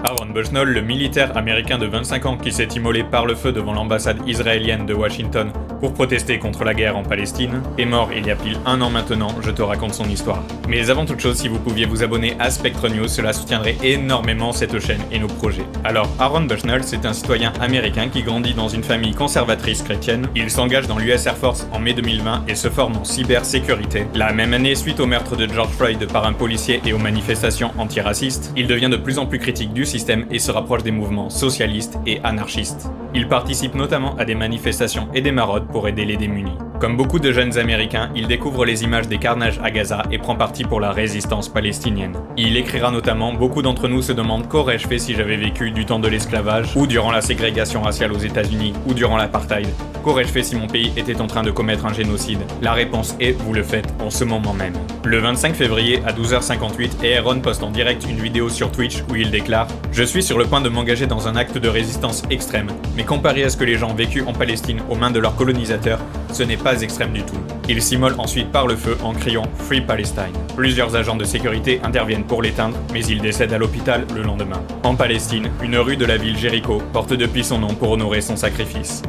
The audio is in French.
Aaron Bushnell, le militaire américain de 25 ans qui s'est immolé par le feu devant l'ambassade israélienne de Washington pour protester contre la guerre en Palestine, est mort il y a pile un an maintenant, je te raconte son histoire. Mais avant toute chose, si vous pouviez vous abonner à Spectre News, cela soutiendrait énormément cette chaîne et nos projets. Alors, Aaron Bushnell, c'est un citoyen américain qui grandit dans une famille conservatrice chrétienne. Il s'engage dans l'US Air Force en mai 2020 et se forme en cybersécurité. La même année, suite au meurtre de George Floyd par un policier et aux manifestations antiracistes, il devient de plus en plus critique du système et se rapproche des mouvements socialistes et anarchistes. Il participe notamment à des manifestations et des maraudes pour aider les démunis. Comme beaucoup de jeunes américains, il découvre les images des carnages à Gaza et prend parti pour la résistance palestinienne. Il écrira notamment « Beaucoup d'entre nous se demandent qu'aurais-je fait si j'avais vécu du temps de l'esclavage, ou durant la ségrégation raciale aux États-Unis, ou durant l'apartheid. Qu'aurais-je fait si mon pays était en train de commettre un génocide? La réponse est « Vous le faites en ce moment même ». Le 25 février à 12h58, Aaron poste en direct une vidéo sur Twitch où il déclare « Je suis sur le point de m'engager dans un acte de résistance extrême, mais comparé à ce que les gens ont vécu en Palestine aux mains de leurs colonisateurs, ce n'est pas extrême du tout. » Il s'immole ensuite par le feu en criant « Free Palestine ». Plusieurs agents de sécurité interviennent pour l'éteindre, mais il décède à l'hôpital le lendemain. En Palestine, une rue de la ville Jéricho porte depuis son nom pour honorer son sacrifice.